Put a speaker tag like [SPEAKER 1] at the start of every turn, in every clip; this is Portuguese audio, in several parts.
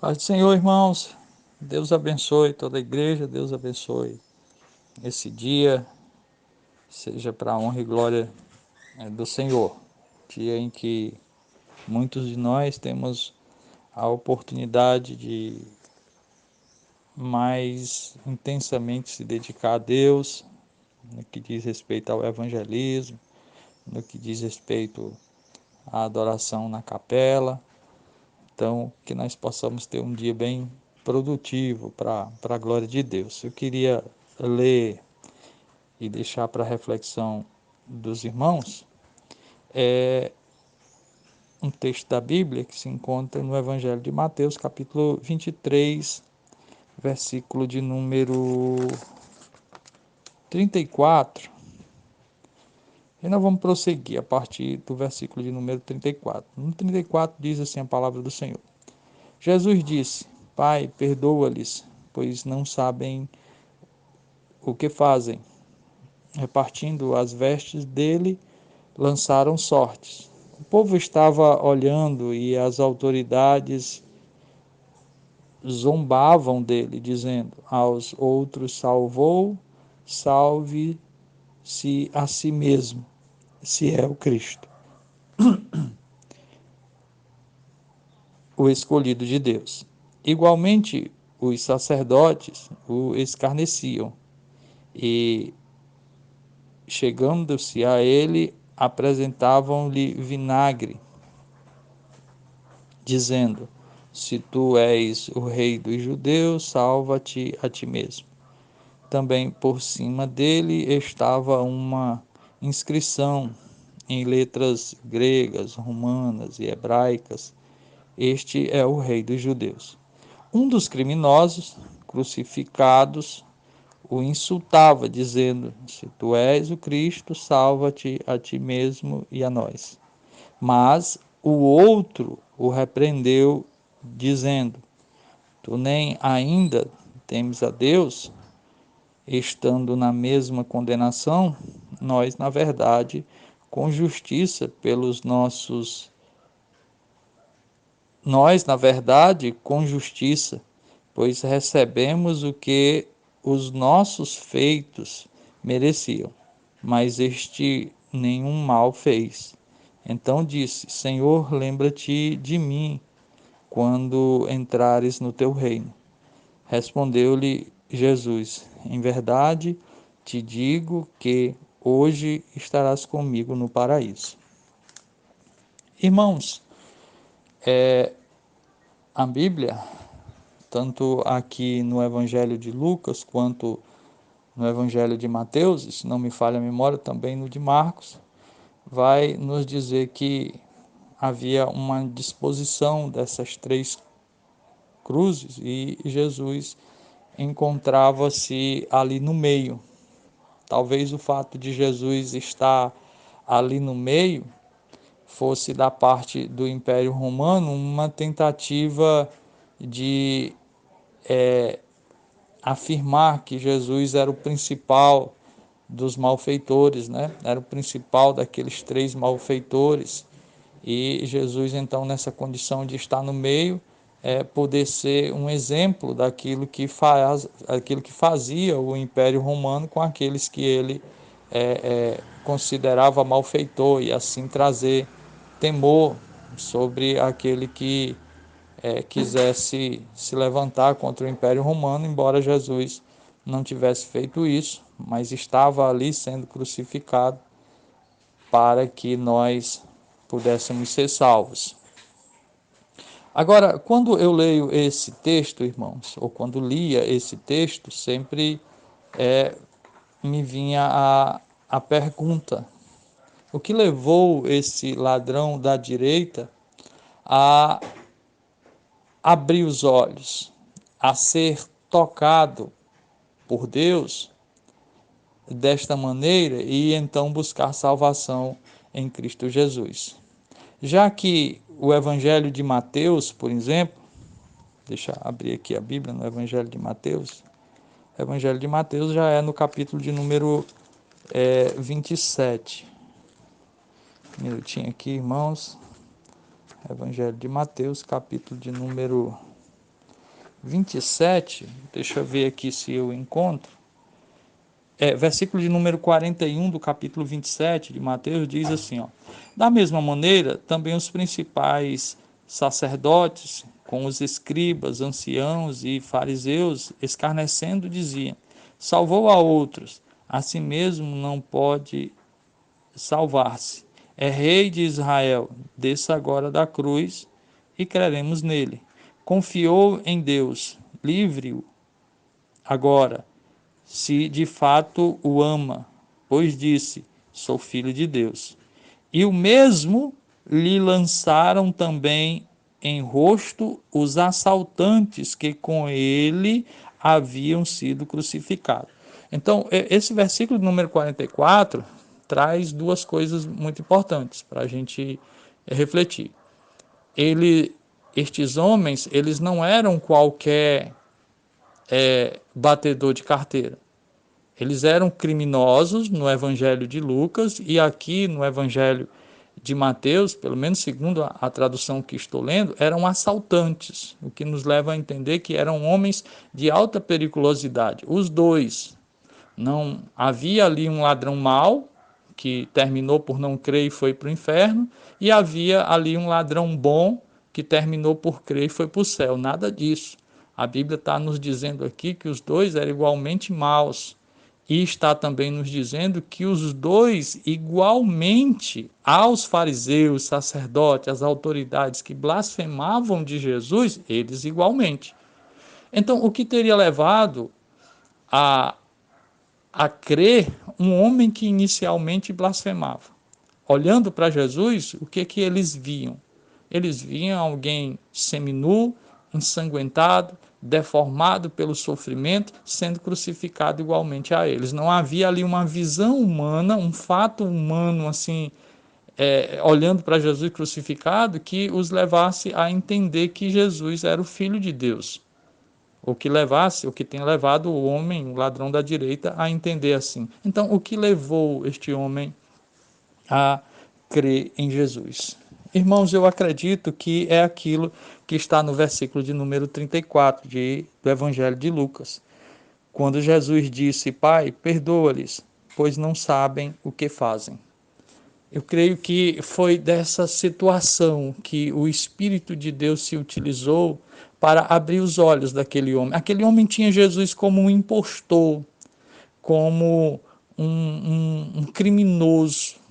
[SPEAKER 1] Paz do Senhor, irmãos. Deus abençoe toda a igreja, Deus abençoe esse dia, seja para a honra e glória do Senhor. Dia em que muitos de nós temos a oportunidade de mais intensamente se dedicar a Deus, no que diz respeito ao evangelismo, no que diz respeito à adoração na capela. Então, que nós possamos ter um dia bem produtivo para a glória de Deus. Eu queria ler e deixar para a reflexão dos irmãos um texto da Bíblia que se encontra no Evangelho de Mateus, capítulo 23, versículo de número 34. E nós vamos prosseguir a partir do versículo de número 34. No 34 diz assim a palavra do Senhor. Jesus disse: Pai, perdoa-lhes, pois não sabem o que fazem. Repartindo as vestes dele, lançaram sortes. O povo estava olhando e as autoridades zombavam dele, dizendo aos outros: salvou, salve-se a si mesmo, se é o Cristo, o escolhido de Deus. Igualmente, os sacerdotes o escarneciam e, chegando-se a ele, apresentavam-lhe vinagre, dizendo: se tu és o rei dos judeus, salva-te a ti mesmo. Também por cima dele estava uma inscrição em letras gregas, romanas e hebraicas: este é o rei dos judeus. Um dos criminosos crucificados o insultava, dizendo: se tu és o Cristo, salva-te a ti mesmo e a nós. Mas o outro o repreendeu, dizendo: tu nem ainda temes a Deus, estando na mesma condenação? Nós, na verdade, com justiça pelos nossos Nós, na verdade, com justiça, pois recebemos o que os nossos feitos mereciam, mas este nenhum mal fez. Então disse: Senhor, lembra-te de mim quando entrares no teu reino. Respondeu-lhe Jesus: em verdade te digo que hoje estarás comigo no paraíso. Irmãos, a Bíblia, tanto aqui no Evangelho de Lucas quanto no Evangelho de Mateus, se não me falha a memória, também no de Marcos, vai nos dizer que havia uma disposição dessas três cruzes e Jesus encontrava-se ali no meio. Talvez o fato de Jesus estar ali no meio fosse da parte do Império Romano uma tentativa de afirmar que Jesus era o principal dos malfeitores, né? Era o principal daqueles três malfeitores. E Jesus, então, nessa condição de estar no meio, poder ser um exemplo aquilo que fazia o Império Romano com aqueles que ele considerava malfeitor, e assim trazer temor sobre aquele que quisesse se levantar contra o Império Romano, embora Jesus não tivesse feito isso, mas estava ali sendo crucificado para que nós pudéssemos ser salvos. Agora, quando eu leio esse texto, irmãos, ou quando lia esse texto, sempre me vinha a pergunta: o que levou esse ladrão da direita a abrir os olhos, a ser tocado por Deus desta maneira e então buscar salvação em Cristo Jesus? Já que o Evangelho de Mateus, por exemplo, deixa eu abrir aqui a Bíblia no Evangelho de Mateus. O Evangelho de Mateus já é no capítulo de número 27. Um minutinho aqui, irmãos. Evangelho de Mateus, capítulo de número 27, deixa eu ver aqui se eu encontro. Versículo de número 41 do capítulo 27 de Mateus diz assim, ó: da mesma maneira, também os principais sacerdotes, com os escribas, anciãos e fariseus, escarnecendo, diziam: salvou a outros, a si mesmo não pode salvar-se. É rei de Israel, desça agora da cruz e creremos nele. Confiou em Deus, livre-o agora, se de fato o ama, pois disse: sou filho de Deus. E o mesmo lhe lançaram também em rosto os assaltantes que com ele haviam sido crucificados. Então, esse versículo número 44 traz duas coisas muito importantes para a gente refletir. Estes homens, eles não eram qualquer batedor de carteira. Eles eram criminosos no Evangelho de Lucas e aqui no Evangelho de Mateus, pelo menos segundo a tradução que estou lendo, eram assaltantes, o que nos leva a entender que eram homens de alta periculosidade. Os dois. Não havia ali um ladrão mau, que terminou por não crer e foi para o inferno, e havia ali um ladrão bom, que terminou por crer e foi para o céu. Nada disso. A Bíblia está nos dizendo aqui que os dois eram igualmente maus. E está também nos dizendo que os dois, igualmente aos fariseus, sacerdotes, às autoridades que blasfemavam de Jesus, eles igualmente. Então, o que teria levado a crer um homem que inicialmente blasfemava? Olhando para Jesus, o que eles viam? Eles viam alguém seminu, ensanguentado, deformado pelo sofrimento, sendo crucificado igualmente a eles. Não havia ali uma visão humana, um fato humano, assim, olhando para Jesus crucificado, que os levasse a entender que Jesus era o Filho de Deus. O que tem levado o homem, o ladrão da direita, a entender assim. Então, o que levou este homem a crer em Jesus? Irmãos, eu acredito que é aquilo que está no versículo de número 34 do Evangelho de Lucas. Quando Jesus disse: Pai, perdoa-lhes, pois não sabem o que fazem. Eu creio que foi dessa situação que o Espírito de Deus se utilizou para abrir os olhos daquele homem. Aquele homem tinha Jesus como um impostor, como um criminoso.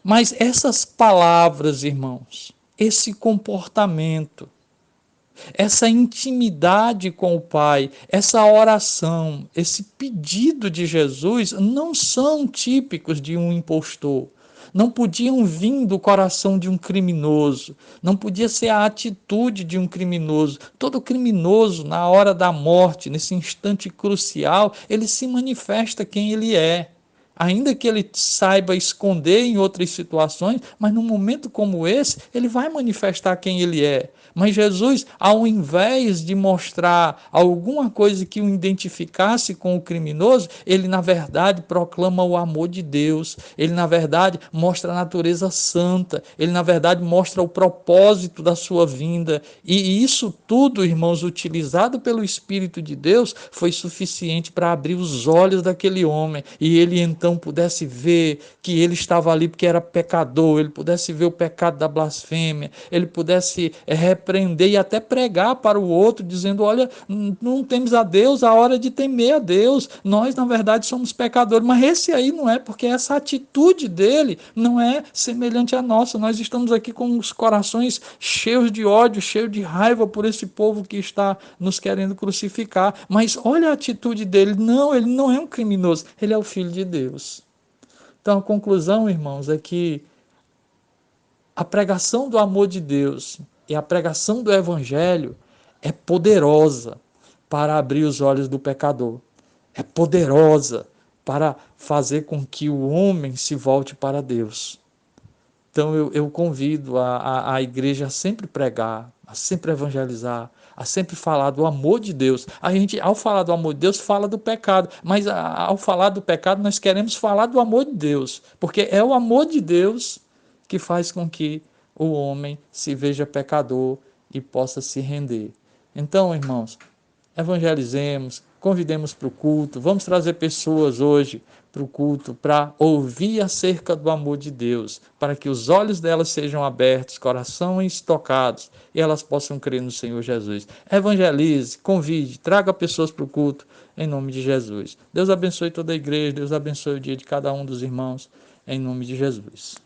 [SPEAKER 1] Mas essas palavras, irmãos, esse comportamento, essa intimidade com o Pai, essa oração, esse pedido de Jesus não são típicos de um impostor. Não podiam vir do coração de um criminoso. Não podia ser a atitude de um criminoso. Todo criminoso, na hora da morte, nesse instante crucial, ele se manifesta quem ele é. Ainda que ele saiba esconder em outras situações, mas num momento como esse, ele vai manifestar quem ele é. Mas Jesus, ao invés de mostrar alguma coisa que o identificasse com o criminoso, ele na verdade proclama o amor de Deus, ele na verdade mostra a natureza santa, ele na verdade mostra o propósito da sua vinda. E isso tudo, irmãos, utilizado pelo Espírito de Deus, foi suficiente para abrir os olhos daquele homem e ele então pudesse ver que ele estava ali porque era pecador, ele pudesse ver o pecado da blasfêmia, ele pudesse repreender e até pregar para o outro, dizendo: olha, não temos a Deus, a hora de temer a Deus, nós na verdade somos pecadores, mas esse aí não é, porque essa atitude dele não é semelhante à nossa. Nós estamos aqui com os corações cheios de ódio, cheios de raiva por esse povo que está nos querendo crucificar, mas olha a atitude dele. Não, ele não é um criminoso, ele é o Filho de Deus. Então a conclusão, irmãos, é que a pregação do amor de Deus e a pregação do Evangelho é poderosa para abrir os olhos do pecador. É poderosa para fazer com que o homem se volte para Deus. Então eu convido a igreja a sempre pregar, a sempre evangelizar, a sempre falar do amor de Deus. A gente, ao falar do amor de Deus, fala do pecado, mas ao falar do pecado, nós queremos falar do amor de Deus, porque é o amor de Deus que faz com que o homem se veja pecador e possa se render. Então, irmãos, evangelizemos, convidemos para o culto, vamos trazer pessoas hoje para o culto para ouvir acerca do amor de Deus, para que os olhos delas sejam abertos, corações tocados e elas possam crer no Senhor Jesus. Evangelize, convide, traga pessoas para o culto em nome de Jesus. Deus abençoe toda a igreja, Deus abençoe o dia de cada um dos irmãos em nome de Jesus.